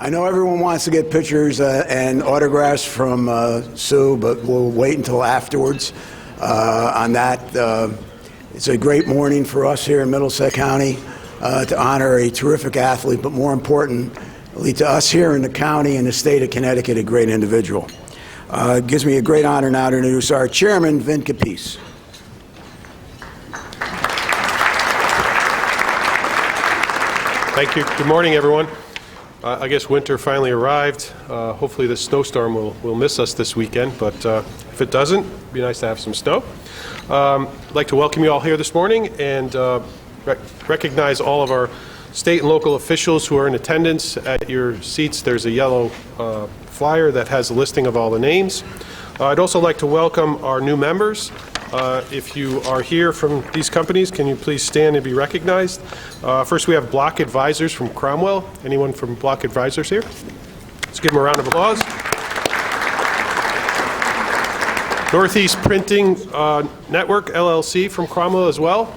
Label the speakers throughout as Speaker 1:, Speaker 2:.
Speaker 1: I know everyone wants to get pictures and autographs from Sue, but we'll wait until afterwards on that. It's a great morning for us here in Middlesex County to honor a terrific athlete, but more importantly to us here in the county and the state of Connecticut, a great individual. It gives me a great honor now to introduce our chairman, Wnba.
Speaker 2: Thank you. Good morning, everyone. I guess winter finally arrived. Hopefully this snowstorm will miss us this weekend, but if it doesn't, it'd be nice to have some snow. I'd like to welcome you all here this morning and recognize all of our state and local officials who are in attendance. At your seats, there's a yellow flyer that has a listing of all the names. I'd also like to welcome our new members. If you are here from these companies, can you please stand and be recognized? First, we have Block Advisors from Cromwell. Anyone from Block Advisors here? Let's give them a round of applause. Northeast Printing Network, LLC from Cromwell as well.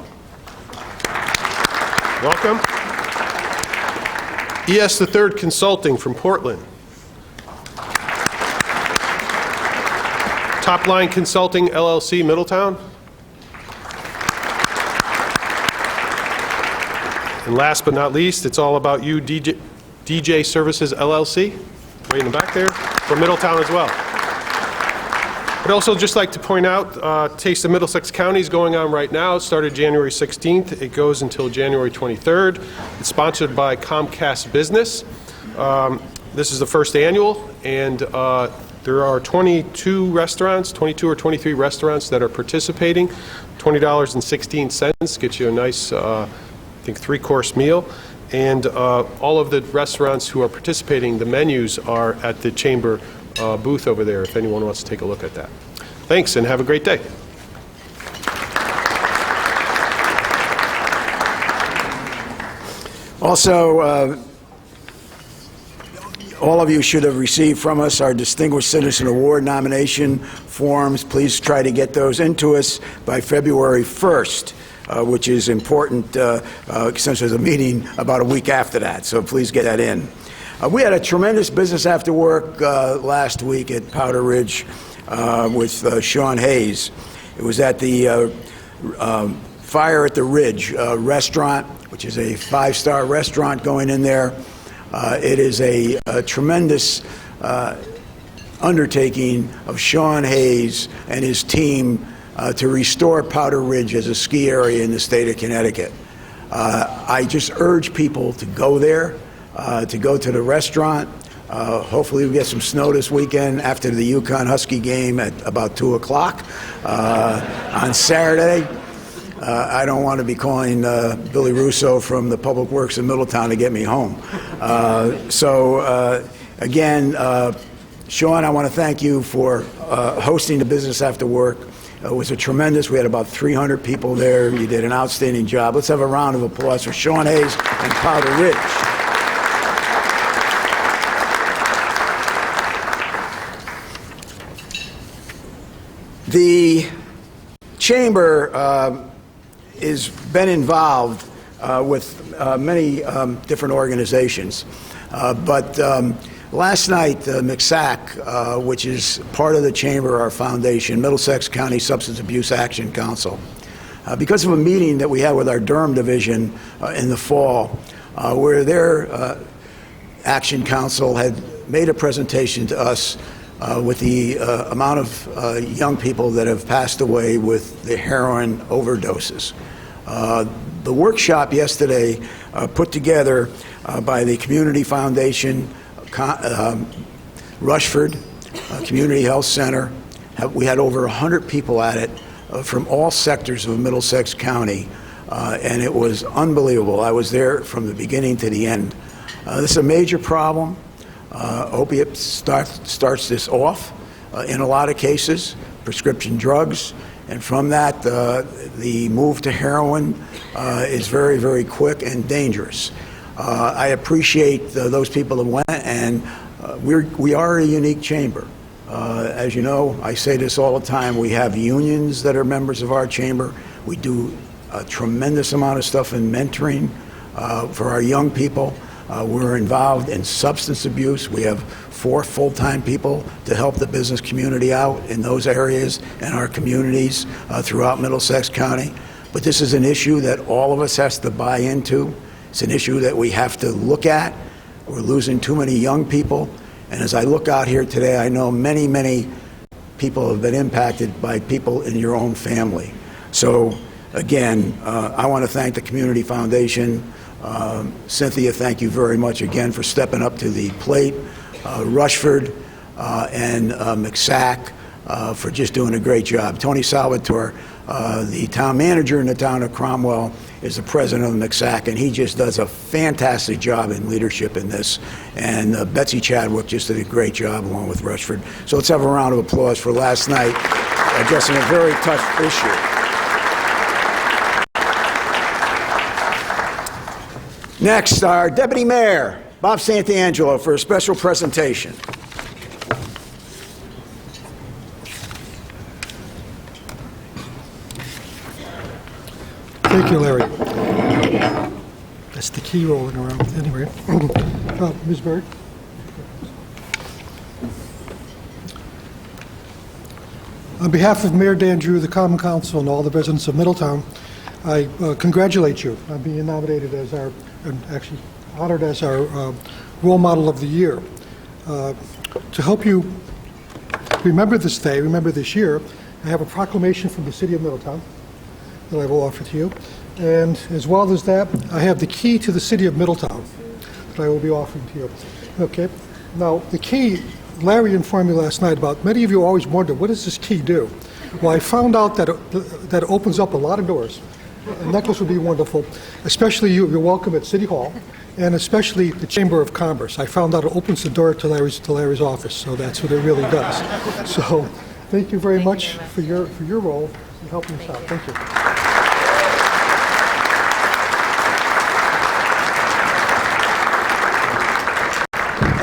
Speaker 2: Welcome. ES III Consulting from Portland. Top Line Consulting, LLC, Middletown. And last but not least, it's all about you, DJ Services, LLC, way in the back there, from Middletown as well. I'd also just like to point out, Taste of Middlesex County is going on right now. It started January 16th. It goes until January 23rd. It's sponsored by Comcast Business. This is the first annual, and there are 22 or 23 restaurants that are participating. $20.16 gets you a nice, I think, 3-course meal. And all of the restaurants who are participating, the menus are at the chamber booth over there if anyone wants to take a look at that. Thanks, and have a great day.
Speaker 1: Also, all of you should have received from us our Distinguished Citizen Award nomination forms. Please try to get those into us by February 1st, which is important since there's a meeting about a week after that, so please get that in. We had a tremendous business after work last week at Powder Ridge with Sean Hayes. It was at the Fire at the Ridge restaurant, which is a 5-star restaurant going in there. It is a tremendous undertaking of Sean Hayes and his team to restore Powder Ridge as a ski area in the state of Connecticut. I just urge people to go there, to go to the restaurant. Hopefully we get some snow this weekend after the UConn Husky game at about 2 o'clock on Saturday. I don't want to be calling Billy Russo from the Public Works in Middletown to get me home. Again, Sean, I want to thank you for hosting the business after work. It was we had about 300 people there. You did an outstanding job. Let's have a round of applause for Sean Hayes and Powder Ridge. The Chamber has been involved with many different organizations. But last night, MCSAC, which is part of the Chamber, our foundation, Middlesex County Substance Abuse Action Council, because of a meeting that we had with our Durham division in the fall, where their Action Council had made a presentation to us with the amount of young people that have passed away with the heroin overdoses. The workshop yesterday put together by the Community Foundation, Rushford Community Health Center. We had over 100 people at it from all sectors of Middlesex County, and it was unbelievable. I was there from the beginning to the end. This is a major problem. Opiates starts this off in a lot of cases, prescription drugs, and from that, the move to heroin is very, very quick and dangerous. I appreciate those people that went, and we are a unique chamber. As you know, I say this all the time, we have unions that are members of our chamber. We do a tremendous amount of stuff in mentoring for our young people. We're involved in substance abuse. We have 4 full-time people to help the business community out in those areas and our communities throughout Middlesex County. But this is an issue that all of us has to buy into. It's an issue that we have to look at. We're losing too many young people. And as I look out here today, I know many, many people have been impacted by people in your own family. So again, I want to thank the Community Foundation. Cynthia, thank you very much again for stepping up to the plate. Rushford and McSack for just doing a great job. Tony Salvatore, the town manager in the town of Cromwell, is the president of McSack, and he just does a fantastic job in leadership in this. And Betsy Chadwick just did a great job along with Rushford. So let's have a round of applause for last night addressing a very tough issue. Next, our Deputy Mayor, Bob Santangelo, for a special presentation.
Speaker 3: Thank you, Larry. That's the key rolling around. Anyway, Ms. Bird. On behalf of Mayor Dan Drew, the Common Council, and all the residents of Middletown, I congratulate you on being nominated as our, and actually honored as our Role Model of the Year. To help you remember this day, remember this year, I have a proclamation from the City of Middletown that I will offer to you. And as well as that, I have the key to the City of Middletown that I will be offering to you. Okay? Now, the key, Larry informed me last night about, many of you always wonder, what does this key do? Well, I found out that it opens up a lot of doors. A necklace would be wonderful, especially you're welcome at City Hall, and especially the Chamber of Commerce. I found out it opens the door to Larry's office, so that's what it really does. So, thank you very much for your role in helping us out. Thank you.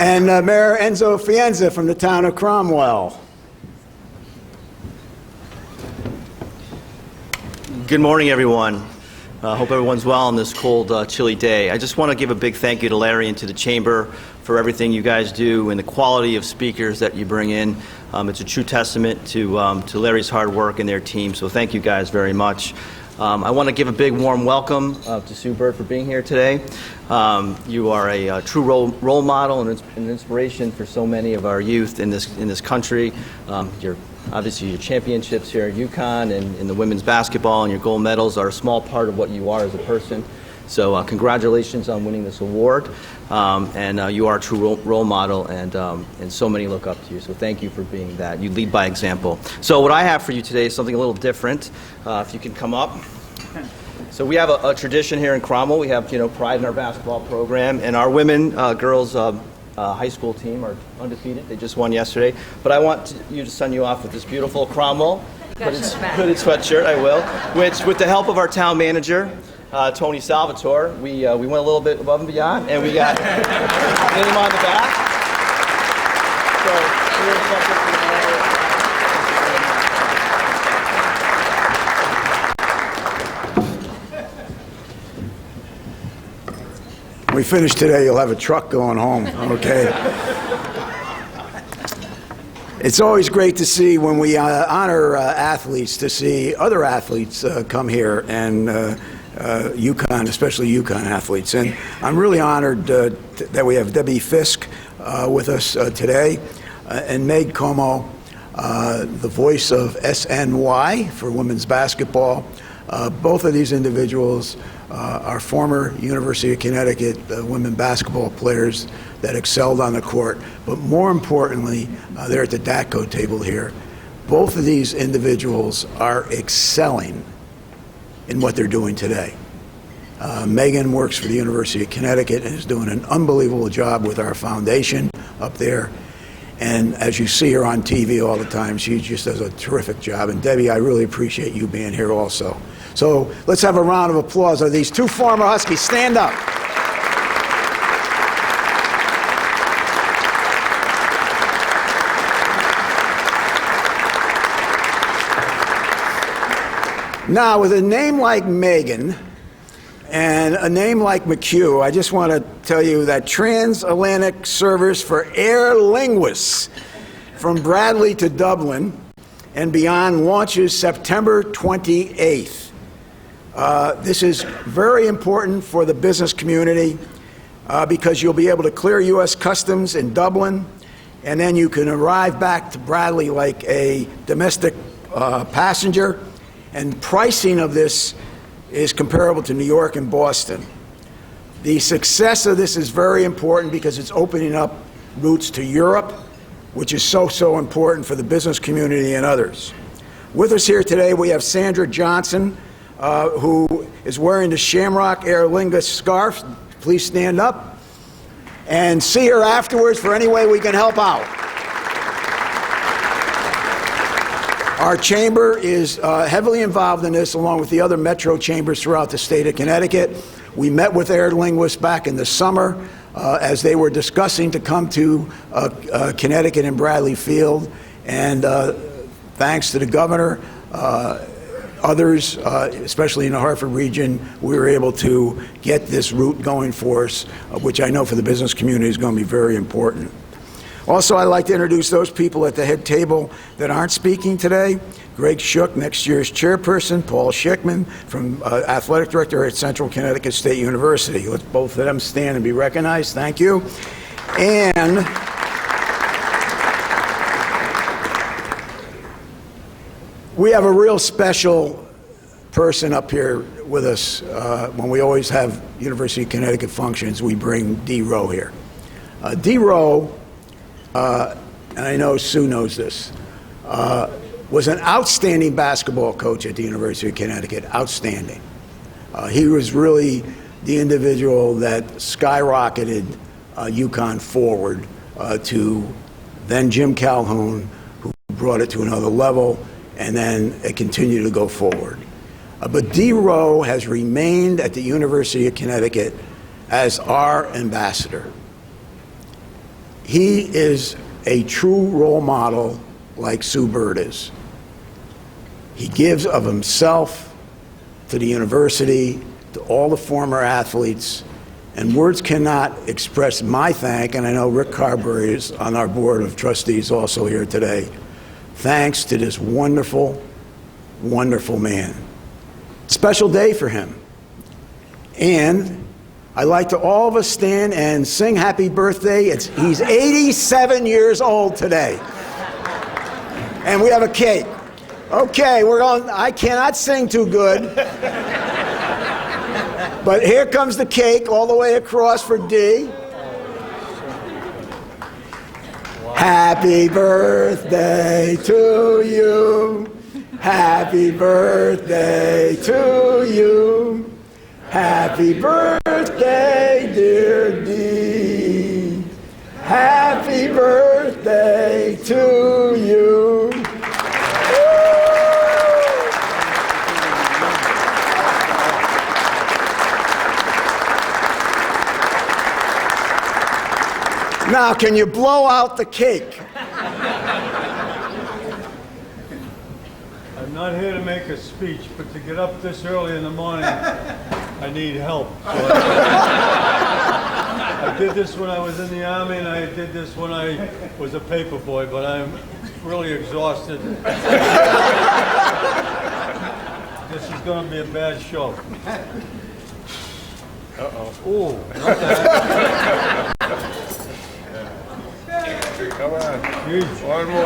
Speaker 1: And Mayor Enzo Fienza from the town of Cromwell.
Speaker 4: Good morning, everyone. Hope everyone's well on this cold, chilly day. I just want to give a big thank you to Larry and to the Chamber for everything you guys do and the quality of speakers that you bring in. It's a true testament to Larry's hard work and their team, so thank you guys very much. I want to give a big warm welcome to Sue Bird for being here today. You are a true role model and an inspiration for so many of our youth in this country. Obviously, your championships here at UConn and in the women's basketball and your gold medals are a small part of what you are as a person. So congratulations on winning this award. And you are a true role model, and so many look up to you. So thank you for being that. You lead by example. So what I have for you today is something a little different. If you can come up. So we have a tradition here in Cromwell. We have pride in our basketball program, and our girls high school team are undefeated. They just won yesterday. But I want you to send you off with this beautiful Cromwell hooded sweatshirt. I will, which with the help of our town manager. Tony Salvatore, we went a little bit above and beyond, and we got him on the back.
Speaker 1: When we finish today, you'll have a truck going home, okay? It's always great to see when we honor athletes, to see other athletes come here and UConn, especially UConn athletes. And I'm really honored that we have Debbie Fisk with us today, and Meg Como, the voice of SNY for women's basketball. Both of these individuals are former University of Connecticut women basketball players that excelled on the court. But more importantly, they're at the DATCO table here. Both of these individuals are excelling in what they're doing today. Megan works for the University of Connecticut and is doing an unbelievable job with our foundation up there. And as you see her on TV all the time, she just does a terrific job. And Debbie, I really appreciate you being here also. So let's have a round of applause. Are these two former Huskies? Stand up. Now, with a name like Megan And a name like McHugh, I just want to tell you that transatlantic service for air linguists from Bradley to Dublin and beyond launches September 28th. This is very important for the business community because you'll be able to clear U.S. Customs in Dublin, and then you can arrive back to Bradley like a domestic passenger, and pricing of this is comparable to New York and Boston. The success of this is very important because it's opening up routes to Europe, which is so important for the business community and others. With us here today, we have Sandra Johnson, who is wearing the Shamrock Aer Lingus scarf. Please stand up. And see her afterwards for any way we can help out. Our chamber is heavily involved in this, along with the other metro chambers throughout the state of Connecticut. We met with air linguists back in the summer as they were discussing to come to Connecticut and Bradley Field. And thanks to the governor, others, especially in the Hartford region, we were able to get this route going for us, which I know for the business community is going to be very important. Also, I'd like to introduce those people at the head table that aren't speaking today. Greg Shook, next year's chairperson. Paul Schickman, from athletic director at Central Connecticut State University. Let both of them stand and be recognized. Thank you. And we have a real special person up here with us. When we always have University of Connecticut functions, we bring D. Rowe here. D. Rowe, and I know Sue knows this, was an outstanding basketball coach at the University of Connecticut. Outstanding. He was really the individual that skyrocketed UConn forward to then Jim Calhoun, who brought it to another level, and then it continued to go forward. But D. Rowe has remained at the University of Connecticut as our ambassador. He is a true role model like Sue Bird is. He gives of himself to the university, to all the former athletes, and words cannot express my thank, and I know Rick Carberry is on our board of trustees also here today, thanks to this wonderful, wonderful man. Special day for him. And I'd like to all of us stand and sing happy birthday. He's 87 years old today. And we have a cake. Okay, I cannot sing too good. But here comes the cake all the way across for D. Happy birthday to you. Happy birthday to you. Happy birthday, dear Dee. Happy birthday to you. Now, can you blow out the cake?
Speaker 5: I'm not here to make a speech, but to get up this early in the morning, I need help. So I did this when I was in the Army, and I did this when I was a paper boy, but I'm really exhausted. This is going to be a bad show. Uh-oh. Ooh, not that. Come on. Jeez. One more.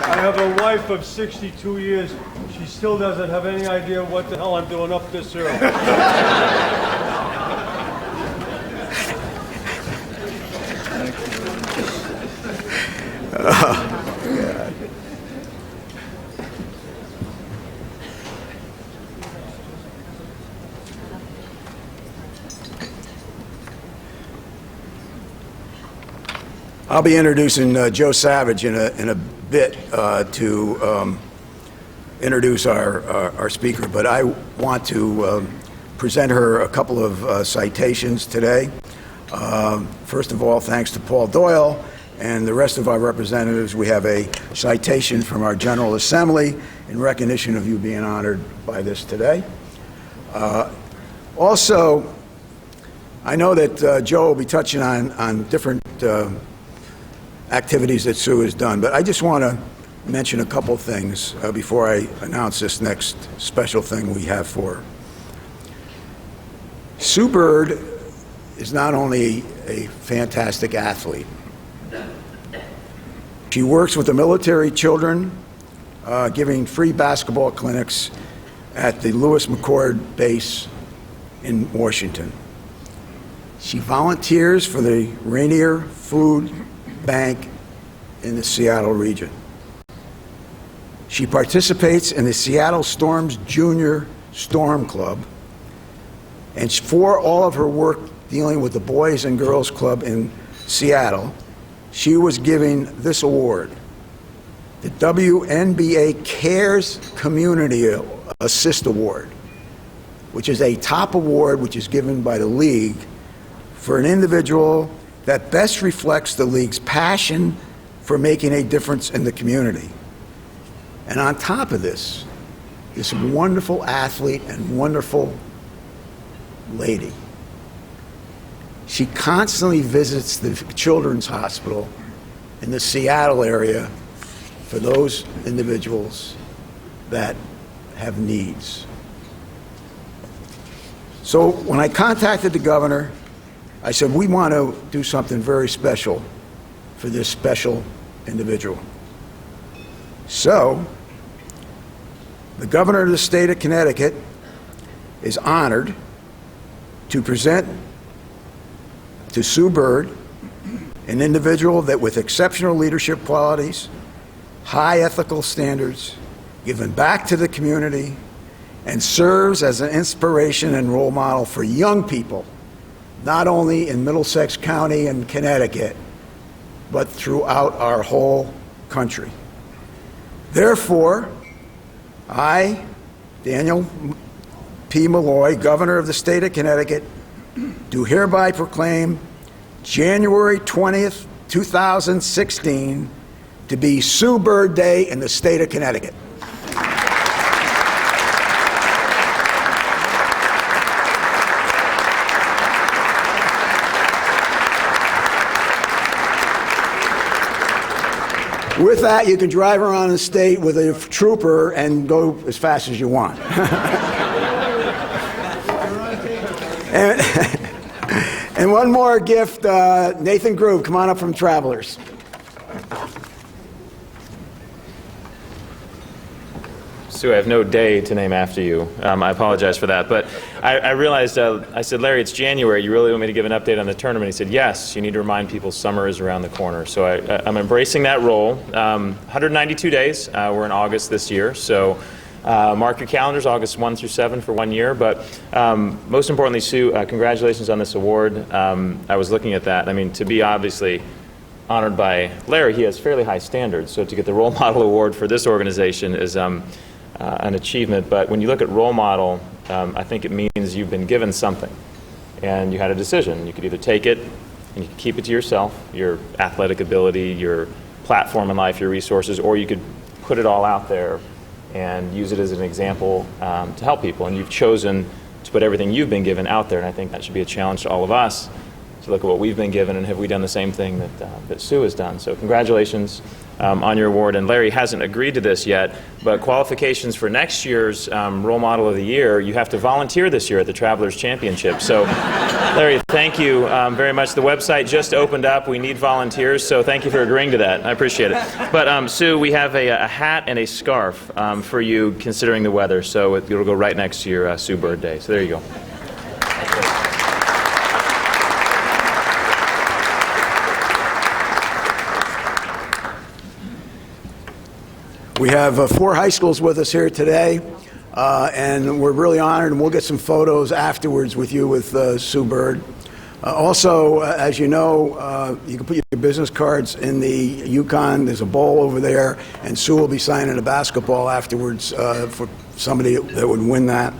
Speaker 5: I have a wife of 62 years. She still doesn't have any idea what the hell I'm doing up this early.
Speaker 1: I'll be introducing Joe Savage in a bit to introduce our speaker, but I want to present her a couple of citations today. First of all, thanks to Paul Doyle and the rest of our representatives, we have a citation from our General Assembly in recognition of you being honored by this today. Also, I know that Joe will be touching on different activities that Sue has done, but I just want to mention a couple things before I announce this next special thing we have for her. Sue Bird is not only a fantastic athlete. She works with the military children, giving free basketball clinics at the Lewis McChord base in Washington. She volunteers for the Rainier Food Bank in the Seattle region. She participates in the Seattle Storm's Junior Storm Club, and for all of her work dealing with the Boys and Girls Club in Seattle, she was given this award, the Wnba Cares Community Assist Award, which is a top award which is given by the League for an individual that best reflects the League's passion for making a difference in the community. And on top of this wonderful athlete and wonderful lady, she constantly visits the Children's Hospital in the Seattle area for those individuals that have needs. So when I contacted the governor, I said, we want to do something very special for this special individual. So the governor of the state of Connecticut is honored to present to Sue Bird, an individual that with exceptional leadership qualities, high ethical standards, given back to the community, and serves as an inspiration and role model for young people, not only in Middlesex County and Connecticut, but throughout our whole country. Therefore, I, Daniel P. Malloy, Governor of the state of Connecticut, do hereby proclaim January 20th, 2016 to be Sue Bird Day in the state of Connecticut. With that, you can drive around the state with a trooper and go as fast as you want. And one more gift, Nathan Groove, come on up from Travelers.
Speaker 6: Sue, I have no day to name after you. I apologize for that. But I realized, I said, Larry, it's January. You really want me to give an update on the tournament? He said, yes, you need to remind people summer is around the corner. So I'm embracing that role. 192 days. We're in August this year. So mark your calendars, August 1 through 7 for 1 year. But most importantly, Sue, congratulations on this award. I was looking at that. I mean, to be obviously honored by Larry, he has fairly high standards. So to get the Role Model Award for this organization is an achievement. But when you look at role model, I think it means you've been given something. And you had a decision. You could either take it and you could keep it to yourself, your athletic ability, your platform in life, your resources, or you could put it all out there and use it as an example to help people. And you've chosen to put everything you've been given out there, and I think that should be a challenge to all of us to look at what we've been given and have we done the same thing that Sue has done. So congratulations on your award. And Larry hasn't agreed to this yet, but qualifications for next year's Role Model of the Year, you have to volunteer this year at the Travelers Championship. So Larry, thank you very much. The website just opened up. We need volunteers, so thank you for agreeing to that. I appreciate it. But Sue, we have a hat and a scarf for you considering the weather, so it'll go right next to your Sue Bird Day. So there you go.
Speaker 1: We have 4 high schools with us here today, and we're really honored, and we'll get some photos afterwards with you with Sue Bird. Also, as you know, you can put your business cards in the Yukon. There's a bowl over there, and Sue will be signing a basketball afterwards for somebody that would win that.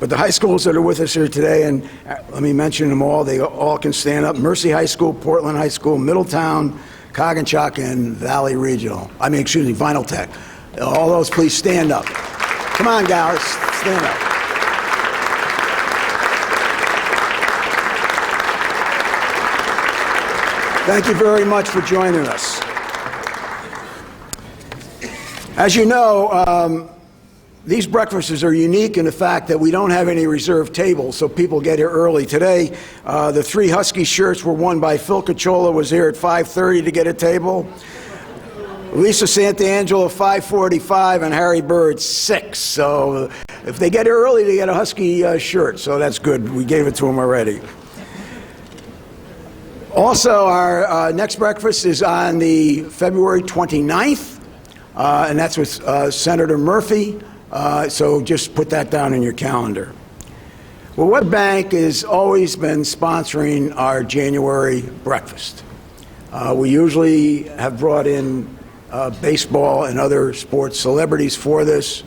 Speaker 1: But the high schools that are with us here today, and let me mention them all, they all can stand up: Mercy High School, Portland High School, Middletown, Coggins and Valley Regional. Vinyl Tech. All those, please stand up. Come on, guys, stand up. Thank you very much for joining us. As you know, these breakfasts are unique in the fact that we don't have any reserved tables, so people get here early. Today, the 3 Husky shirts were won by Phil Cacciola, was here at 5:30 to get a table. Lisa Santangelo, 5:45, and Harry Bird, 6. So if they get here early, they get a Husky shirt, so that's good. We gave it to them already. Also, our next breakfast is on the February 29th, and that's with Senator Murphy. So just put that down in your calendar. Well, Wnba Bank has always been sponsoring our January breakfast. We usually have brought in baseball and other sports celebrities for this,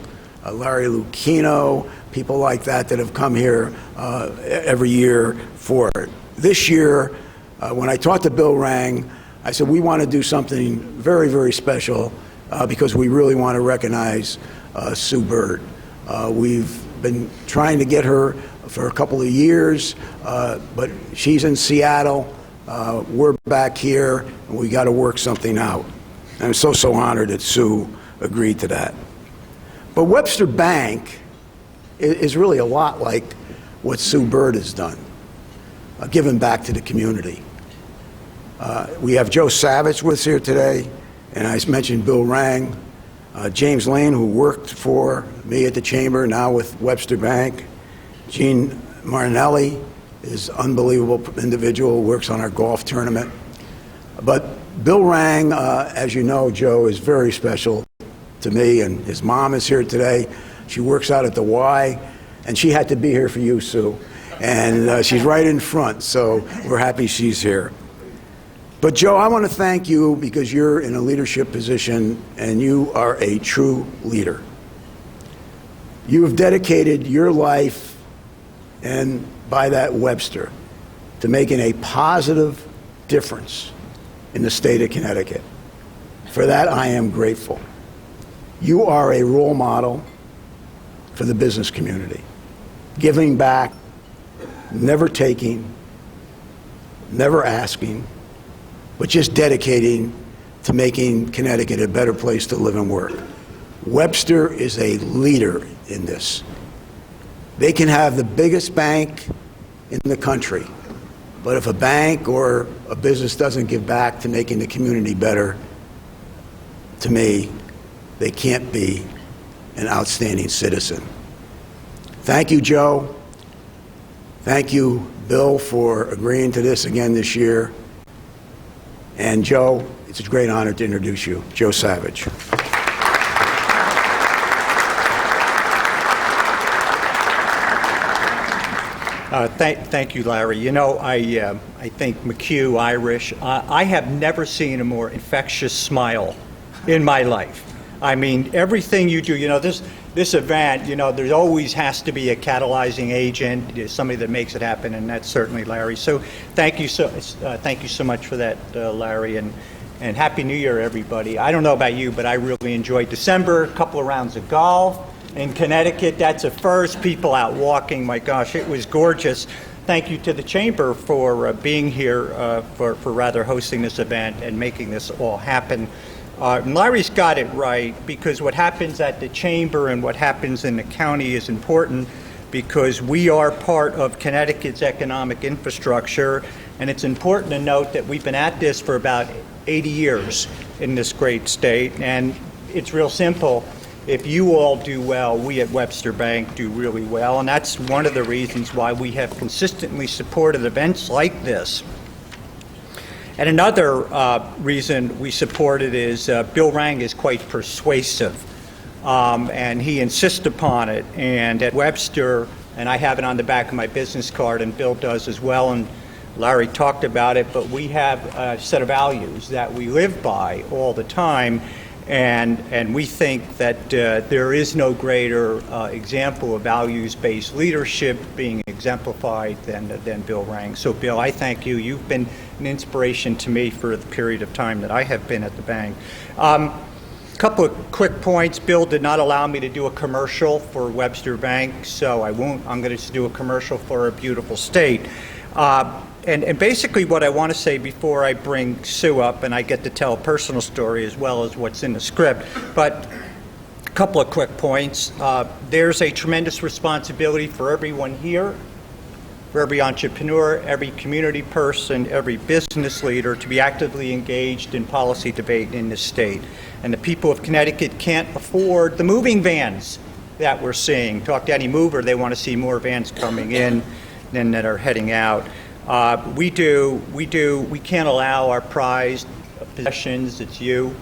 Speaker 1: Larry Lucchino, people like that have come here every year for it. This year, when I talked to Bill Rang, I said, we want to do something very, very special because we really want to recognize Sue Bird. We've been trying to get her for a couple of years, but she's in Seattle. We're back here, and we got to work something out. I'm so honored that Sue agreed to that. But Webster Bank is really a lot like what Sue Bird has done, giving back to the community. We have Joe Savage with us here today, and I mentioned Bill Rang. James Lane, who worked for me at the Chamber, now with Webster Bank. Gene Martinelli is an unbelievable individual, works on our golf tournament. But Bill Rang, as you know, Joe, is very special to me, and his mom is here today. She works out at the Y, and she had to be here for you, Sue. And she's right in front, so we're happy she's here. But Joe, I want to thank you because you're in a leadership position and you are a true leader. You have dedicated your life, and by that Webster, to making a positive difference in the state of Connecticut. For that, I am grateful. You are a role model for the business community, giving back, never taking, never asking, but just dedicating to making Connecticut a better place to live and work. Webster is a leader in this. They can have the biggest bank in the country, but if a bank or a business doesn't give back to making the community better, to me, they can't be an outstanding citizen. Thank you, Joe. Thank you, Bill, for agreeing to this again this year. And Joe, it's a great honor to introduce you, Joe Savage.
Speaker 7: Thank you, Larry. You know, I think McHugh, Irish, I have never seen a more infectious smile in my life. I mean, everything you do, you know, this event, you know, there always has to be a catalyzing agent, somebody that makes it happen, and that's certainly Larry. So thank you so much for that, Larry, and Happy New Year, everybody. I don't know about you, but I really enjoyed December, a couple of rounds of golf in Connecticut. That's a first. People out walking, my gosh, it was gorgeous. Thank you to the Chamber for being here, for rather hosting this event and making this all happen. Larry's got it right, because what happens at the Chamber and what happens in the county is important, because we are part of Connecticut's economic infrastructure, and it's important to note that we've been at this for about 80 years in this great state, and it's real simple. If you all do well, we at Webster Bank do really well, and that's one of the reasons why we have consistently supported events like this. And another reason we support it is Bill Rang is quite persuasive, and he insists upon it. And at Webster, and I have it on the back of my business card, and Bill does as well, and Larry talked about it, but we have a set of values that we live by all the time, and we think that there is no greater example of values-based leadership being exemplified than Bill Rang. So, Bill, I thank you. You've been an inspiration to me for the period of time that I have been at the bank. Couple of quick points. Bill did not allow me to do a commercial for Webster Bank, so I won't. I'm going to do a commercial for our beautiful state. And basically what I want to say before I bring Sue up, and I get to tell a personal story as well as what's in the script, but a couple of quick points. There's a tremendous responsibility for everyone here, for every entrepreneur, every community person, every business leader to be actively engaged in policy debate in this state. And the people of Connecticut can't afford the moving vans that we're seeing. Talk to any mover, they want to see more vans coming in than that are heading out. We can't allow our prized possessions, it's you,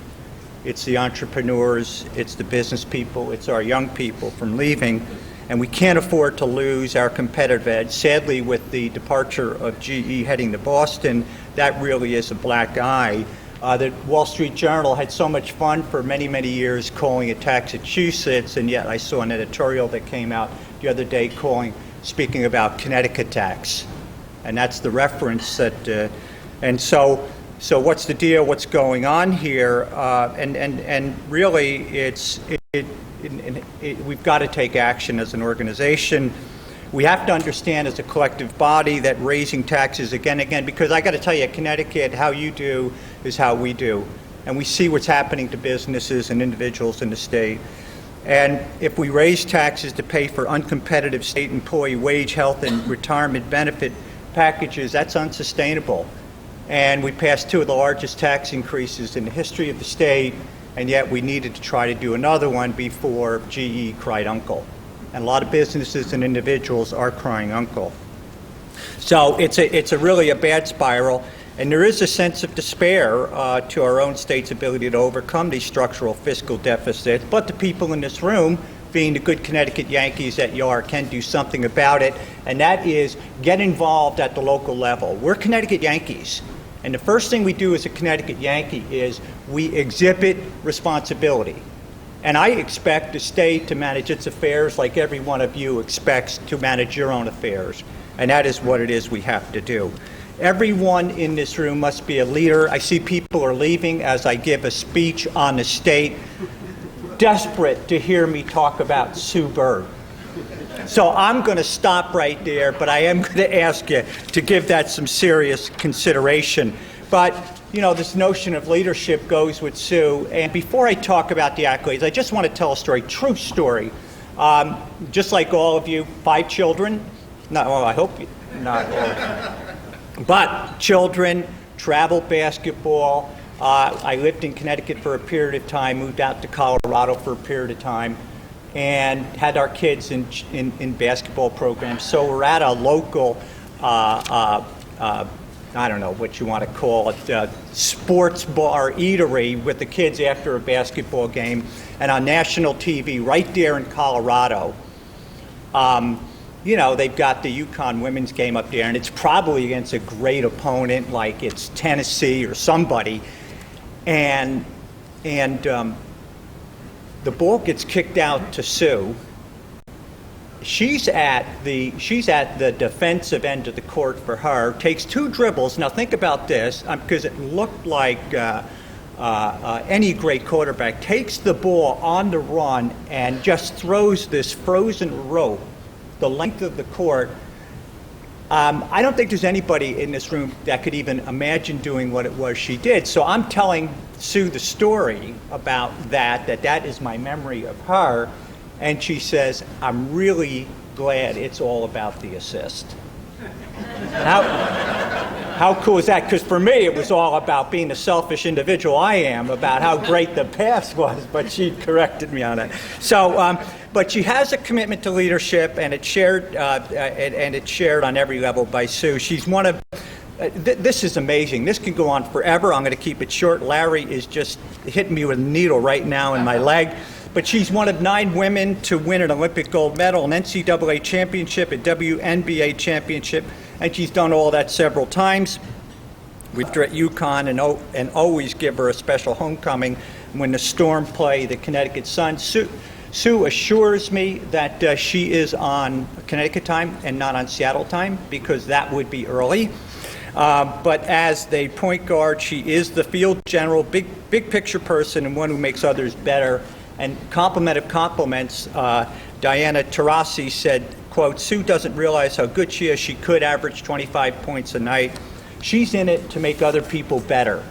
Speaker 7: it's the entrepreneurs, it's the business people, it's our young people from leaving, and we can't afford to lose our competitive edge. Sadly, with the departure of GE heading to Boston, that really is a black eye. The Wall Street Journal had so much fun for many, many years calling it Taxachusetts, and yet I saw an editorial that came out the other day speaking about Connecticut tax. And that's the reference that, and so what's the deal? What's going on here? And really, we've got to take action as an organization. We have to understand as a collective body that raising taxes again, because I got to tell you, Connecticut, how you do is how we do. And we see what's happening to businesses and individuals in the state. And if we raise taxes to pay for uncompetitive state employee wage, health, and retirement benefit packages, that's unsustainable. And we passed two of the largest tax increases in the history of the state, and yet we needed to try to do another one before GE cried uncle. And a lot of businesses and individuals are crying uncle. So it's really a bad spiral, and there is a sense of despair to our own state's ability to overcome these structural fiscal deficits, but the people in this room, being the good Connecticut Yankees that you are, can do something about it, and that is get involved at the local level. We're Connecticut Yankees, and the first thing we do as a Connecticut Yankee is we exhibit responsibility. And I expect the state to manage its affairs like every one of you expects to manage your own affairs, and that is what it is we have to do. Everyone in this room must be a leader. I see people are leaving as I give a speech on the state, desperate to hear me talk about Sue Bird. So I'm going to stop right there, but I am going to ask you to give that some serious consideration. But, you know, this notion of leadership goes with Sue. And before I talk about the accolades, I just want to tell a story, true story. Just like all of you, 5 children. No, well, I hope not all. But children, travel basketball. I lived in Connecticut for a period of time, moved out to Colorado for a period of time, and had our kids in basketball programs. So we're at a local, I don't know what you want to call it, sports bar eatery with the kids after a basketball game, and on national TV right there in Colorado, you know, they've got the UConn women's game up there, and it's probably against a great opponent like it's Tennessee or somebody, and the ball gets kicked out to Sue. She's at the defensive end of the court for her, takes 2 dribbles. Now think about this, because it looked like any great quarterback, takes the ball on the run and just throws this frozen rope the length of the court. I don't think there's anybody in this room that could even imagine doing what it was she did. So I'm telling Sue the story about that is my memory of her. And she says, I'm really glad it's all about the assist. How cool is that? Because for me, it was all about being the selfish individual I am, about how great the pass was, but she corrected me on that. So, but she has a commitment to leadership, and it's shared, and it's shared on every level by Sue. She's one of, this is amazing. This can go on forever. I'm going to keep it short. Larry is just hitting me with a needle right now in my leg. But she's one of 9 women to win an Olympic gold medal, an NCAA championship, a Wnba championship, and she's done all that several times. We've at UConn and always give her a special homecoming when the Storm play the Connecticut Sun. Sue assures me that she is on Connecticut time and not on Seattle time, because that would be early. But as the point guard, she is the field general, big picture person, and one who makes others better. And compliment of compliments, Diana Taurasi said, quote, "Sue doesn't realize how good she is. She could average 25 points a night. She's in it to make other people better."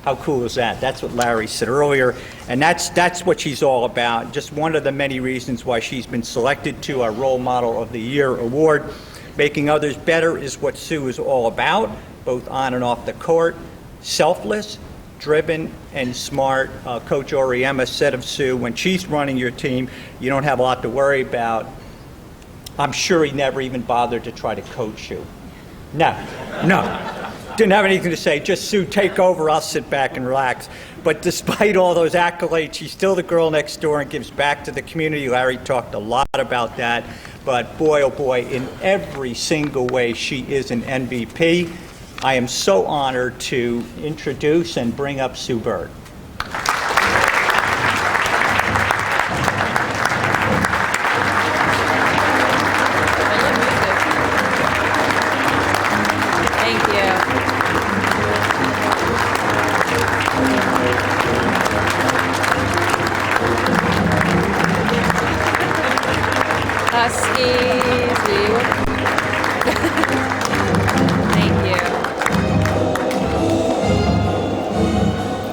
Speaker 7: How cool is that? That's what Larry said earlier, and that's what she's all about. Just one of the many reasons why she's been selected to our Role Model of the Year award. Making others better is what Sue is all about, both on and off the court. Selfless, driven, and smart. Coach Auriemma said of Sue, when she's running your team, you don't have a lot to worry about. I'm sure he never even bothered to try to coach you. No. Didn't have anything to say. Just, Sue, take over. I'll sit back and relax. But despite all those accolades, she's still the girl next door and gives back to the community. Larry talked a lot about that. But boy, oh boy, in every single way, she is an MVP. I am so honored to introduce and bring up Sue Bird.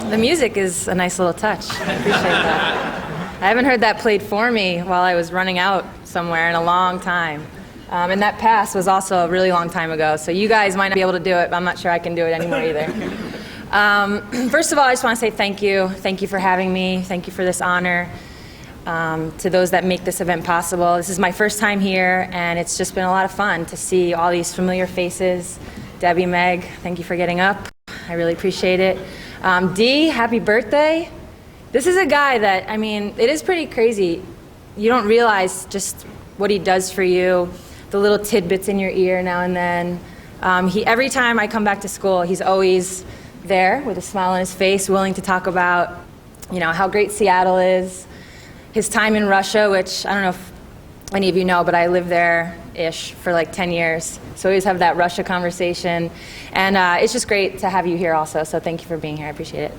Speaker 8: The music is a nice little touch. I appreciate that. I haven't heard that played for me while I was running out somewhere in a long time. And that pass was also a really long time ago, so you guys might not be able to do it, but I'm not sure I can do it anymore either. First of all, I just want to say thank you. Thank you for having me. Thank you for this honor. To those that make this event possible. This is my first time here, and it's just been a lot of fun to see all these familiar faces. Debbie, Meg, thank you for getting up. I really appreciate it. Dee, happy birthday. This is a guy that, I mean, it is pretty crazy. You don't realize just what he does for you, the little tidbits in your ear now and then. Every time I come back to school, he's always there with a smile on his face, willing to talk about, how great Seattle is, his time in Russia, which I don't know if any of you know, but I lived there-ish for like 10 years. So we always have that Russia conversation. And it's just great to have you here also, so thank you for being here. I appreciate it.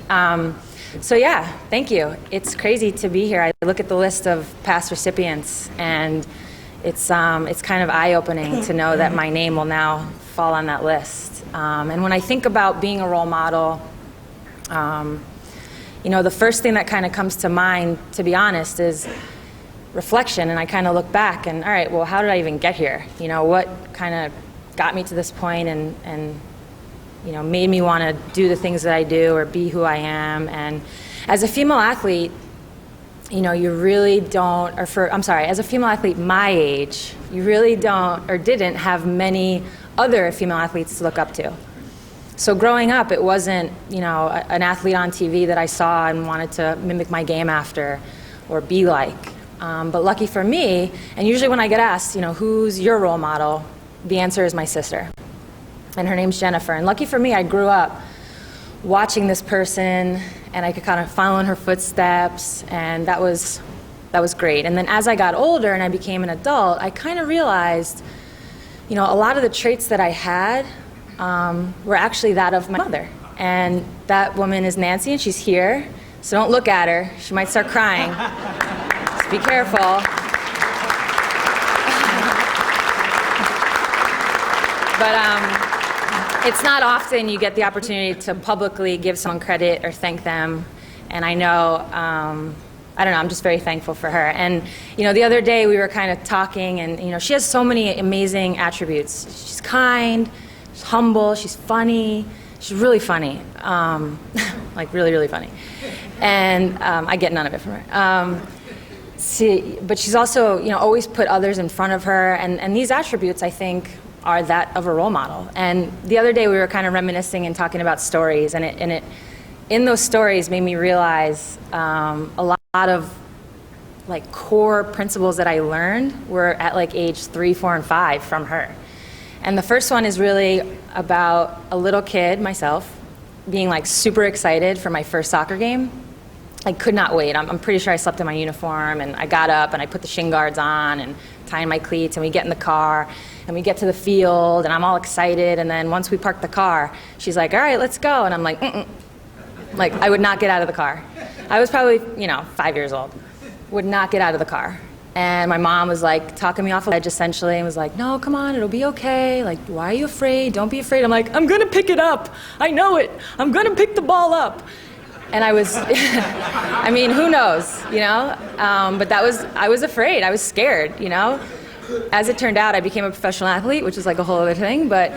Speaker 8: So yeah, thank you. It's crazy to be here. I look at the list of past recipients, and it's kind of eye-opening to know that my name will now fall on that list. And when I think about being a role model, the first thing that kind of comes to mind, to be honest, is reflection. And I kind of look back and, all right, well, how did I even get here? What kind of got me to this point and made me want to do the things that I do or be who I am. And as a female athlete, you really don't, as a female athlete my age, you really don't or didn't have many other female athletes to look up to. So growing up, it wasn't, an athlete on TV that I saw and wanted to mimic my game after or be like. But lucky for me, and usually when I get asked, who's your role model, the answer is my sister. And her name's Jennifer. And lucky for me, I grew up watching this person, and I could kind of follow in her footsteps, and that was great. And then as I got older and I became an adult, I kind of realized, a lot of the traits that I had were actually that of my mother. And that woman is Nancy, and she's here. So don't look at her. She might start crying. So be careful. But it's not often you get the opportunity to publicly give someone credit or thank them. And I know, I'm just very thankful for her. And, the other day we were kind of talking, and, she has so many amazing attributes. She's kind, she's humble, she's funny, she's really funny, like really, really funny. And I get none of it from her. But she's also, always put others in front of her. And these attributes, I think, are that of a role model. And the other day we were kind of reminiscing and talking about stories, and it in those stories made me realize a lot of like core principles that I learned were at like age 3, 4, and 5 from her. And the first one is really about a little kid, myself, being like super excited for my first soccer game. I could not wait. I'm pretty sure I slept in my uniform, and I got up and I put the shin guards on and tying my cleats, and we get in the car and we get to the field, and I'm all excited. And then once we park the car, she's like, "All right, let's go." And I'm like, "Mm-mm." Like, I would not get out of the car. I was probably, 5 years old. Would not get out of the car. And my mom was like talking me off a ledge essentially and was like, "No, come on, it'll be okay. Like, why are you afraid? Don't be afraid." I'm like, "I'm gonna pick it up. I know it. I'm gonna pick the ball up." And I was, I mean, who knows, But I was afraid. I was scared, As it turned out, I became a professional athlete, which is like a whole other thing. But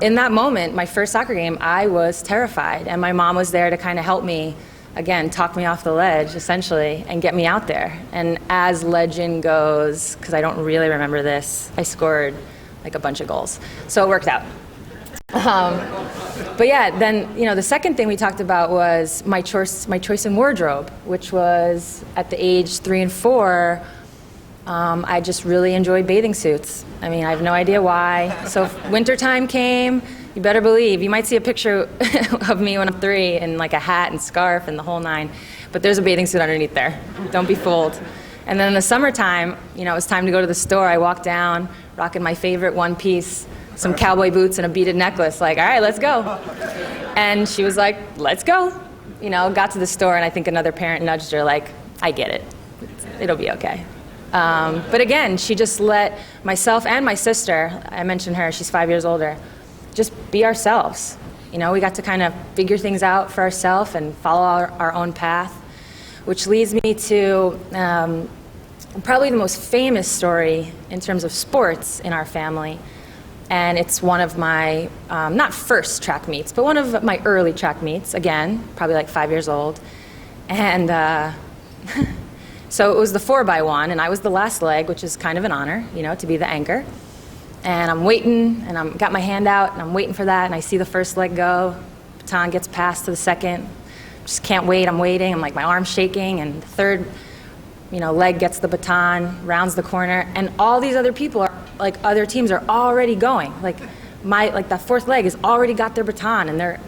Speaker 8: in that moment, my first soccer game, I was terrified. And my mom was there to kind of help me, again, talk me off the ledge, essentially, and get me out there. And as legend goes, because I don't really remember this, I scored like a bunch of goals. So it worked out. But yeah, then, the second thing we talked about was my choice in wardrobe, which was at the age 3 and 4, I just really enjoyed bathing suits. I mean, I have no idea why. So if wintertime came, you better believe, you might see a picture of me when I'm 3 in like a hat and scarf and the whole 9, but there's a bathing suit underneath there. Don't be fooled. And then in the summertime, it was time to go to the store. I walked down, rocking my favorite one piece, some cowboy boots and a beaded necklace, like, "All right, let's go." And she was like, "Let's go." Got to the store, and I think another parent nudged her, like, "I get it. It'll be okay." But again, she just let myself and my sister, I mentioned her, she's 5 years older, just be ourselves. We got to kind of figure things out for ourselves and follow our own path, which leads me to probably the most famous story in terms of sports in our family. And it's one of my, not first track meets, but one of my early track meets, again, probably like 5 years old. And so it was the 4x1, and I was the last leg, which is kind of an honor, to be the anchor. And I'm waiting, and I'm got my hand out, and I'm waiting for that, and I see the first leg go. Baton gets passed to the second. Just can't wait, I'm waiting. I'm like, my arm's shaking, and the third, leg gets the baton, rounds the corner, and all these other people are, like, other teams are already going. Like, that fourth leg has already got their baton, and they're,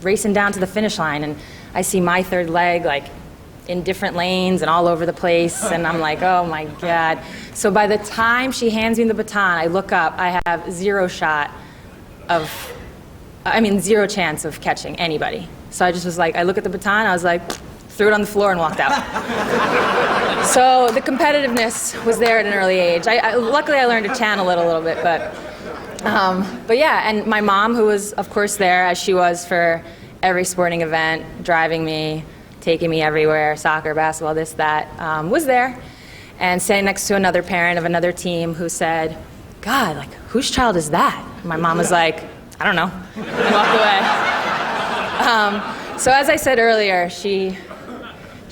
Speaker 8: racing down to the finish line, and I see my third leg, like, in different lanes and all over the place, and I'm like, oh my God. So by the time she hands me the baton, I look up, I have zero chance of catching anybody. So I just was like, I look at the baton, I was like, threw it on the floor and walked out. So the competitiveness was there at an early age. Luckily I learned to channel it a little bit, but yeah, and my mom, who was of course there as she was for every sporting event, driving me, taking me everywhere, soccer, basketball, this, that, was there, and standing next to another parent of another team who said, "God, like, whose child is that?" And my mom was like, "I don't know," and walked away. So as I said earlier, she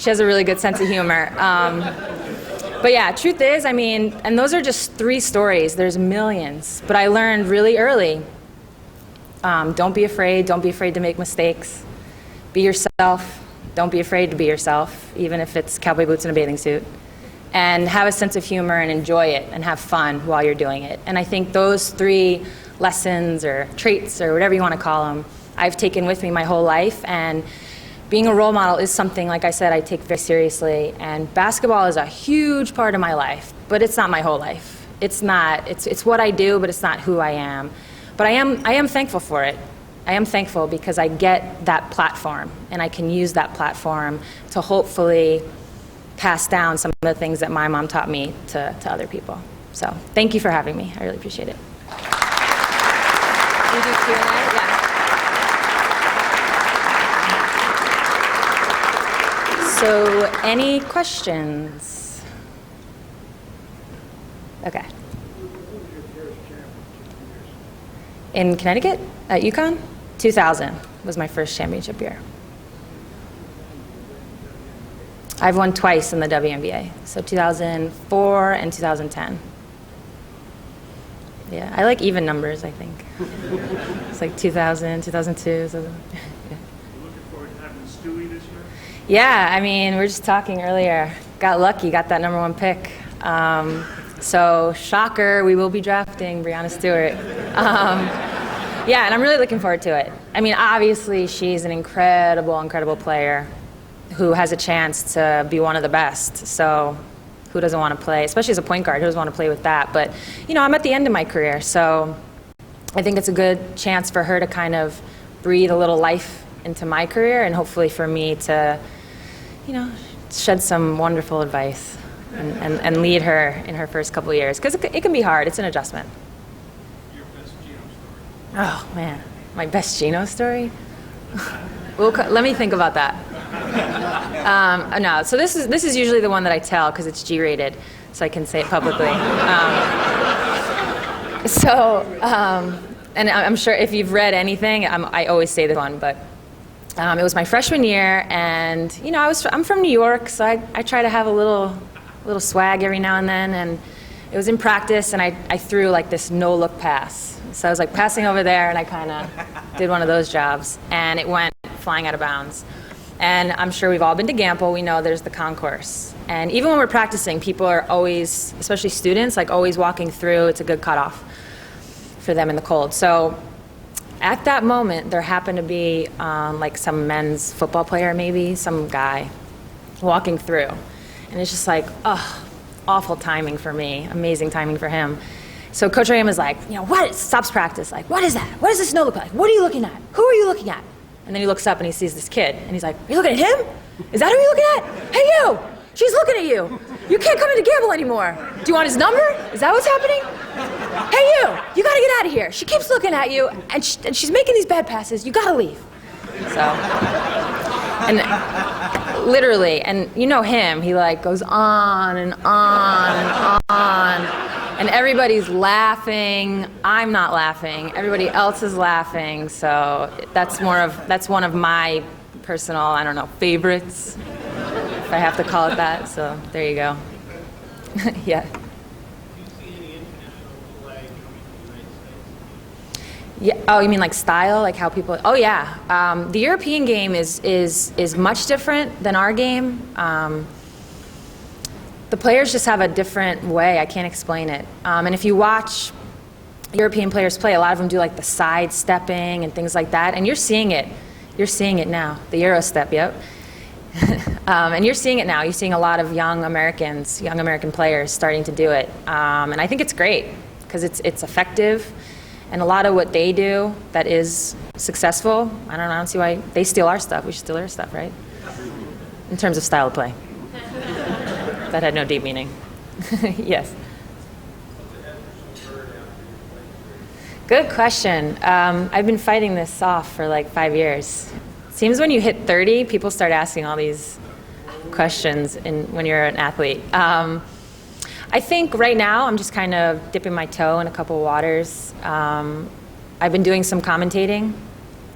Speaker 8: has a really good sense of humor. But yeah, truth is, and those are just 3 stories. There's millions. But I learned really early, don't be afraid. Don't be afraid to make mistakes. Be yourself. Don't be afraid to be yourself, even if it's cowboy boots and a bathing suit. And have a sense of humor and enjoy it and have fun while you're doing it. And I think those 3 lessons or traits or whatever you want to call them, I've taken with me my whole life. And being a role model is something, like I said, I take very seriously. And basketball is a huge part of my life, but it's not my whole life. It's not. It's what I do, but it's not who I am. But I am thankful for it. I am thankful because I get that platform, and I can use that platform to hopefully pass down some of the things that my mom taught me to other people. So thank you for having me. I really appreciate it. We do Q&A? Yeah. So any questions? Okay. In Connecticut, at UConn? 2000 was my first championship year. I've won twice in the Wnba, so 2004 and 2010. Yeah, I like even numbers, I think. It's like 2000, 2002. Yeah.
Speaker 5: Looking forward to having Stewie this year?
Speaker 8: Yeah, we were just talking earlier. Got lucky, got that #1 pick. So, shocker, we will be drafting Breanna Stewart. Yeah, and I'm really looking forward to it. Obviously, she's an incredible, incredible player who has a chance to be one of the best. So who doesn't want to play, especially as a point guard, who doesn't want to play with that? But, you know, I'm at the end of my career, so I think it's a good chance for her to kind of breathe a little life into my career, and hopefully for me to, you know, shed some wonderful advice and lead her in her first couple of years, because it can be hard. It's an adjustment.
Speaker 5: Your best Gino story.
Speaker 8: Oh, man. My best Gino story? Let me think about that. No, so this is usually the one that I tell because it's G-rated, so I can say it publicly. And I'm sure if you've read anything, I always say this one, but it was my freshman year, and you know, I'm from New York, so I try to have a little swag every now and then, and it was in practice, and I threw like this no-look pass. So I was like passing over there, and I kind of did one of those jobs, and it went flying out of bounds. And I'm sure we've all been to Gamble. We know there's the concourse. And even when we're practicing, people are always, especially students, like always walking through. It's a good cutoff for them in the cold. So at that moment, there happened to be like some men's football player, maybe, some guy walking through. And it's just like, oh, awful timing for me, amazing timing for him. So Coach Auriemma's like, you know, what? Stops practice. Like, what is that? What does this snow look like? What are you looking at? Who are you looking at? And then he looks up and he sees this kid. And he's like, are you looking at him? Is that who you're looking at? Hey, you! She's looking at you. You can't come into Gamble anymore. Do you want his number? Is that what's happening? Hey, you! You gotta get out of here. She keeps looking at you, and she's making these bad passes. You gotta leave. So, and literally, and you know him, he like goes on and on and on. And everybody's laughing. I'm not laughing. Everybody else is laughing. So that's one of my personal, I don't know, favorites, if I have to call it that. So there you go. Yeah. Yeah. Oh, you mean like style, like how people? Oh, yeah. The European game is much different than our game. The players just have a different way. I can't explain it. And if you watch European players play, a lot of them do like the side stepping and things like that. And you're seeing it. You're seeing it now. The Euro step, yep. And you're seeing it now. You're seeing a lot of young American players starting to do it. And I think it's great because it's effective. And a lot of what they do that is successful, I don't see why they steal our stuff. We should steal their stuff, right? In terms of style of play. That had no deep meaning. Yes. Good question. I've been fighting this off for like 5 years. Seems when you hit 30, people start asking all these questions when you're an athlete. I think right now I'm just kind of dipping my toe in a couple of waters. I've been doing some commentating,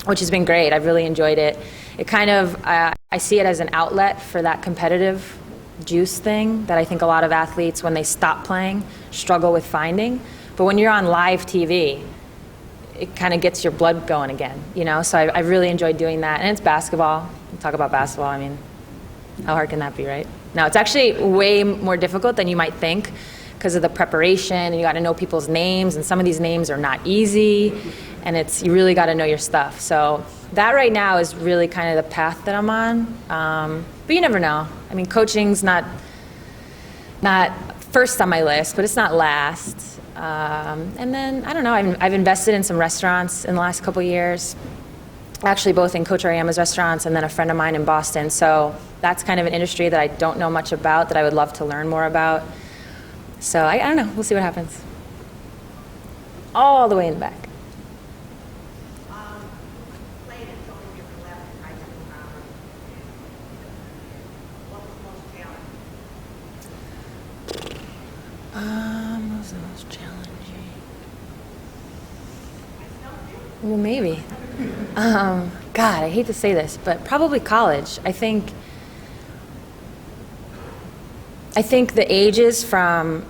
Speaker 8: which has been great. I've really enjoyed it. It kind of, I see it as an outlet for that competitive juice thing that I think a lot of athletes, when they stop playing, struggle with finding. But when you're on live TV, it kind of gets your blood going again, you know? So I really enjoyed doing that. And it's basketball. We talk about basketball. I mean, how hard can that be, right? Now, it's actually way more difficult than you might think because of the preparation, and you got to know people's names, and some of these names are not easy, and you really got to know your stuff. So that right now is really kind of the path that I'm on. But you never know. I mean, coaching's not first on my list, but it's not last. And then, I don't know, I've invested in some restaurants in the last couple of years, actually both in Coach Auriemma's restaurants and then a friend of mine in Boston. So that's kind of an industry that I don't know much about that I would love to learn more about. So I don't know. We'll see what happens. All the way in the back. What was the most challenging? Well, maybe. God, I hate to say this, but probably college. I think the ages from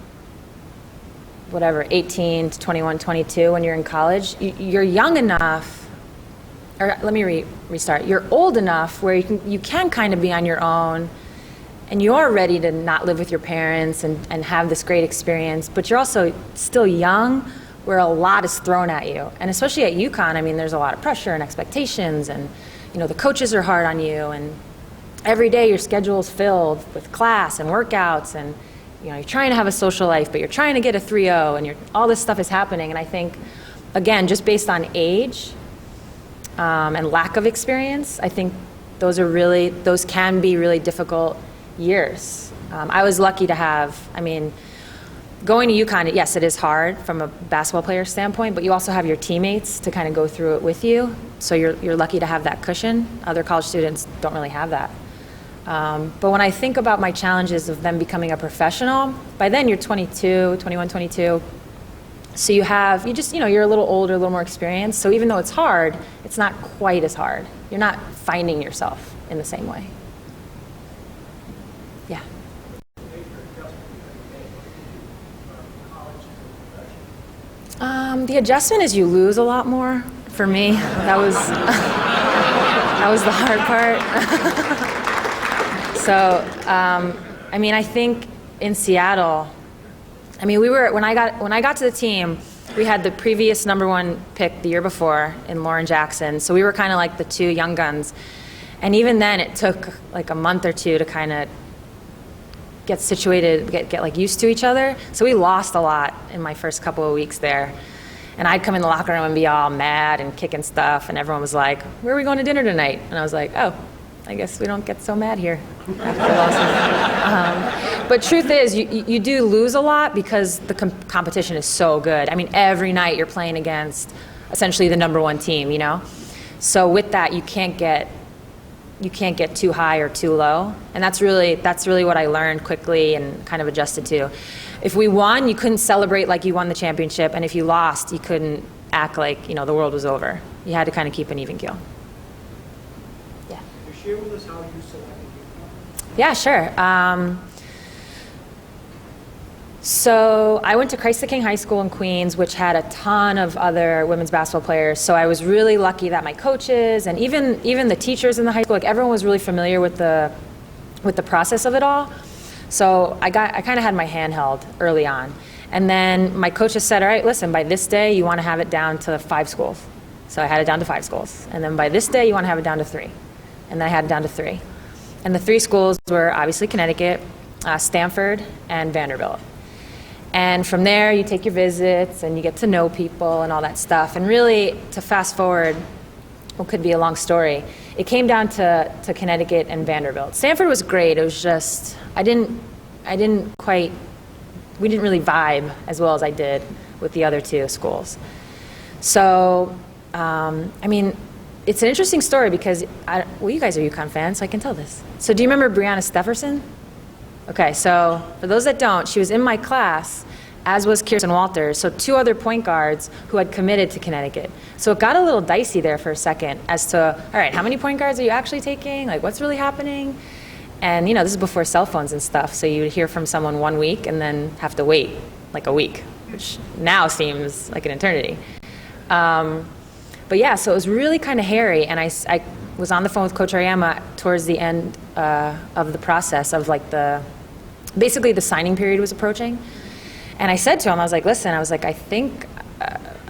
Speaker 8: whatever, 18 to 21, 22, when you're in college, you're young enough, or let me restart. You're old enough where you can kind of be on your own, and you are ready to not live with your parents and have this great experience, but you're also still young, where a lot is thrown at you. And especially at UConn, I mean, there's a lot of pressure and expectations, and, you know, the coaches are hard on you, and every day your schedule is filled with class and workouts, and you're trying to have a social life, but you're trying to get a 3.0, and all this stuff is happening. And I think, again, just based on age and lack of experience, I think those can be really difficult years. I was lucky to have, going to UConn, yes, it is hard from a basketball player standpoint, but you also have your teammates to kind of go through it with you. So you're lucky to have that cushion. Other college students don't really have that. But when I think about my challenges of them becoming a professional, by then you're 22, 21, 22. So you're a little older, a little more experienced. So even though it's hard, it's not quite as hard. You're not finding yourself in the same way. Yeah. The adjustment is you lose a lot more. For me, that was the hard part. So, I think in Seattle, when I got to the team, we had the previous #1 pick the year before in Lauren Jackson. So we were kind of like the two young guns. And even then, it took like a month or two to kind of get situated, get like used to each other. So we lost a lot in my first couple of weeks there. And I'd come in the locker room and be all mad and kicking stuff, and everyone was like, "Where are we going to dinner tonight?" And I was like, "Oh, I guess we don't get so mad here after losses." But truth is, you do lose a lot because the competition is so good. Every night you're playing against essentially the #1 team, So with that, you can't get too high or too low, and that's really what I learned quickly and kind of adjusted to. If we won, you couldn't celebrate like you won the championship, and if you lost, you couldn't act like the world was over. You had to kind of keep an even keel. Yeah.
Speaker 3: Can you share with us how you selected UConn?
Speaker 8: Yeah, sure. So I went to Christ the King High School in Queens, which had a ton of other women's basketball players. So I was really lucky that my coaches and even the teachers in the high school, everyone was really familiar with the process of it all. So I kind of had my hand held early on. And then my coaches said, all right, listen, by this day you want to have it down to 5 schools. So I had it down to 5 schools. And then by this day you want to have it down to 3. And then I had it down to 3. And the 3 schools were obviously Connecticut, Stanford, and Vanderbilt. And from there, you take your visits and you get to know people and all that stuff. And really, to fast forward, what could be a long story, it came down to Connecticut and Vanderbilt. Stanford was great. It was just, we didn't really vibe as well as I did with the other 2 schools. So, it's an interesting story because, you guys are UConn fans, so I can tell this. So do you remember Brianna Stefferson? Okay, so for those that don't, she was in my class, as was Kirsten Walters, so 2 other point guards who had committed to Connecticut. So it got a little dicey there for a second as to, all right, how many point guards are you actually taking? Like, what's really happening? And, this is before cell phones and stuff, so you would hear from someone 1 week and then have to wait like a week, which now seems like an eternity. But yeah, so it was really kind of hairy, and I was on the phone with Coach Auriemma towards the end of the process of basically the signing period was approaching. And I said to him, I was like, listen, I think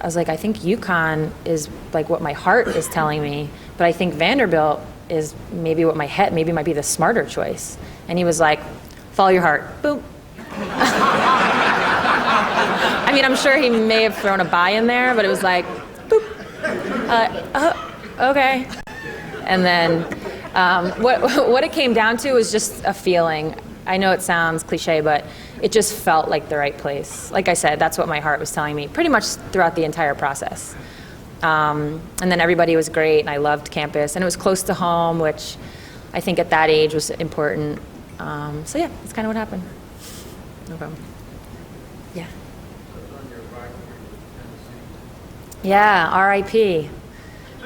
Speaker 8: UConn is like what my heart is telling me, but I think Vanderbilt is maybe what my head, maybe might be the smarter choice. And he was like, follow your heart. Boom. I'm sure he may have thrown a bye in there, but it was like, boop. Okay. And then what it came down to was just a feeling. I know it sounds cliche, but it just felt like the right place. Like I said, that's what my heart was telling me pretty much throughout the entire process. And then everybody was great, and I loved campus, and it was close to home, which I think at that age was important. So yeah, that's kind of what happened. No problem. Yeah. Yeah, R.I.P.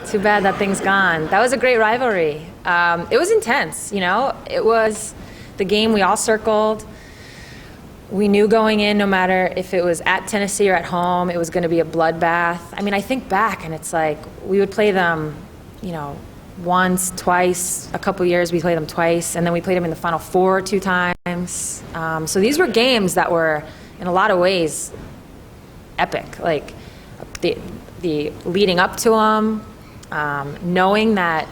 Speaker 8: Too bad that thing's gone. That was a great rivalry. It was intense, It was the game we all circled. We knew going in, no matter if it was at Tennessee or at home, it was going to be a bloodbath. I think back, and it's like we would play them, once, twice. A couple years we played them twice, and then we played them in the Final Four 2 times. So these were games that were, in a lot of ways, epic. Like the leading up to them, knowing that,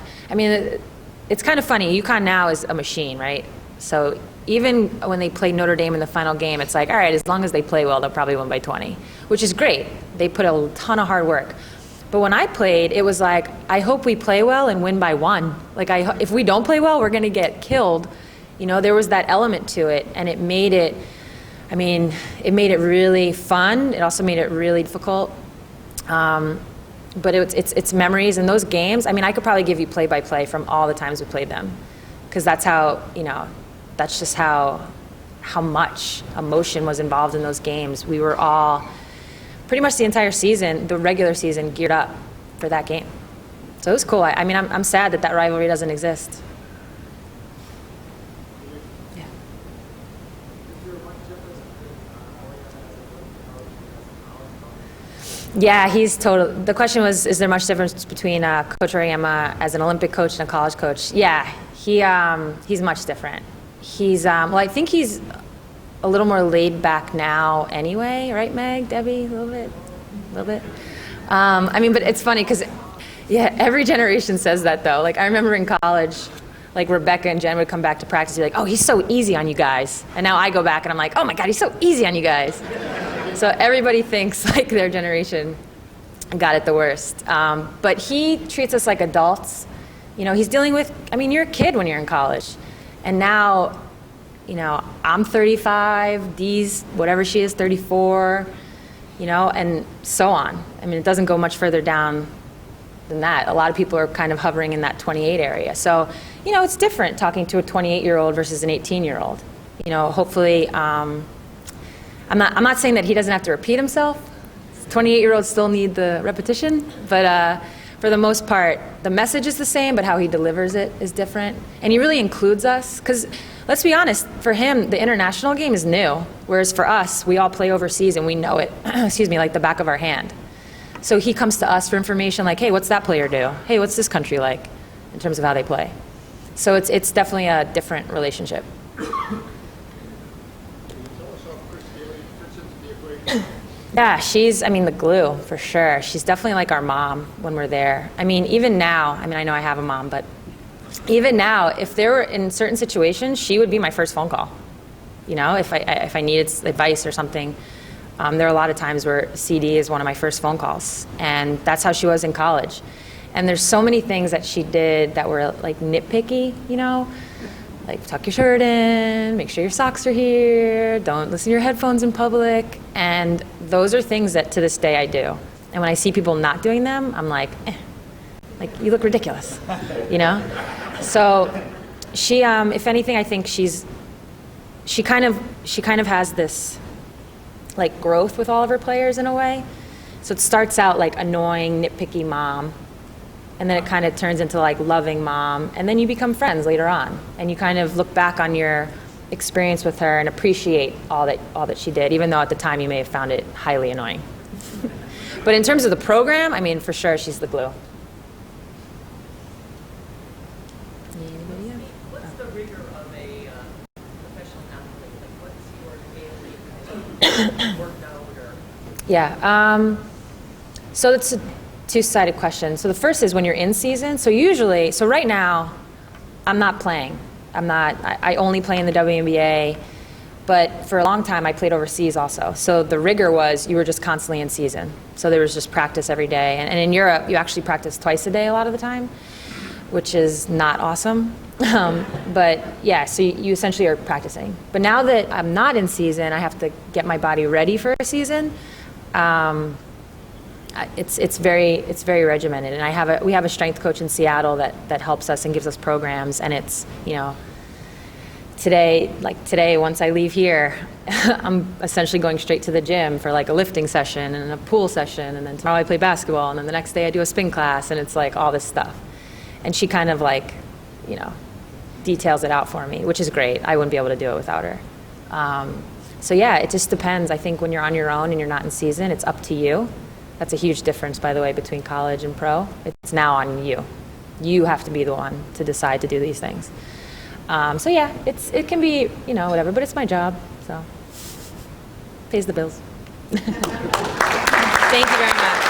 Speaker 8: it's kind of funny. UConn now is a machine, right? So even when they played Notre Dame in the final game, it's like, all right, as long as they play well, they'll probably win by 20, which is great. They put a ton of hard work. But when I played, it was like, I hope we play well and win by 1. Like, if we don't play well, we're going to get killed. You know, there was that element to it, and it made it, I mean, it made it really fun. It also made it really difficult. But it's memories and those games. I mean, I could probably give you play-by-play from all the times we played them, because that's how, you know, that's just how much emotion was involved in those games. We were all, pretty much the entire season, the regular season, geared up for that game. So it was cool. I mean, I'm sad that that rivalry doesn't exist. Yeah. Yeah, he's total. The question was, is there much difference between Coach Auriemma as an Olympic coach and a college coach? Yeah, he's much different. He's, well, I think he's a little more laid back now anyway, right, Meg, Debbie, a little bit. I mean, but it's funny because, yeah, every generation says that though. Like, I remember in college, like Rebecca and Jen would come back to practice and be like, oh, he's so easy on you guys. And now I go back and I'm like, oh my God, he's so easy on you guys. So everybody thinks like their generation got it the worst. But he treats us like adults. You know, he's dealing with, I mean, you're a kid when you're in college. And now, you know, I'm 35, Dee's, whatever she is, 34, you know, and so on. I mean, it doesn't go much further down than that. A lot of people are kind of hovering in that 28 area. So, you know, it's different talking to a 28-year-old versus an 18-year-old. You know, hopefully, I'm not saying that he doesn't have to repeat himself. 28-year-olds still need the repetition, but for the most part, the message is the same, but how he delivers it is different. And he really includes us, because let's be honest, for him, the international game is new, whereas for us, we all play overseas and we know it, excuse me, like the back of our hand. So he comes to us for information like, hey, what's that player do? Hey, what's this country like in terms of how they play? So it's definitely a different relationship. Yeah, she's, I mean, the glue, for sure. She's definitely like our mom when we're there. I mean, even now, I mean, I know I have a mom, but even now, if there were in certain situations, she would be my first phone call. You know, if I needed advice or something. There are a lot of times where CD is one of my first phone calls, and that's how she was in college. And there's so many things that she did that were like nitpicky, you know, like tuck your shirt in, make sure your socks are here, don't listen to your headphones in public. And those are things that to this day I do. And when I see people not doing them, I'm like, like you look ridiculous, you know? So she, if anything, I think she kind of has this like growth with all of her players in a way. So it starts out like annoying, nitpicky mom, and then it kind of turns into like loving mom, and then you become friends later on, and you kind of look back on your experience with her and appreciate all that she did, even though at the time you may have found it highly annoying. But in terms of the program, I mean, for sure, she's the glue.
Speaker 9: What's the rigor of a professional athlete? Like, what's your daily workout or?
Speaker 8: Yeah. So it's a two-sided question. So the first is when you're in season. So usually, so right now, I'm not playing. I only play in the WNBA, but for a long time I played overseas also. So the rigor was you were just constantly in season. So there was just practice every day. And in Europe, you actually practice twice a day a lot of the time, which is not awesome. But yeah, so you essentially are practicing. But now that I'm not in season, I have to get my body ready for a season. It's very regimented, and we have a strength coach in Seattle that helps us and gives us programs, and it's, you know, today once I leave here, I'm essentially going straight to the gym for like a lifting session and a pool session, and then tomorrow I play basketball, and then the next day I do a spin class, and it's like all this stuff. And she kind of like, you know, details it out for me, which is great. I wouldn't be able to do it without her. So yeah, it just depends. I think when you're on your own and you're not in season, it's up to you. That's a huge difference, by the way, between college and pro. It's now on you. You have to be the one to decide to do these things. So yeah, it can be, you know, whatever, but it's my job, so pays the bills. Thank you very much.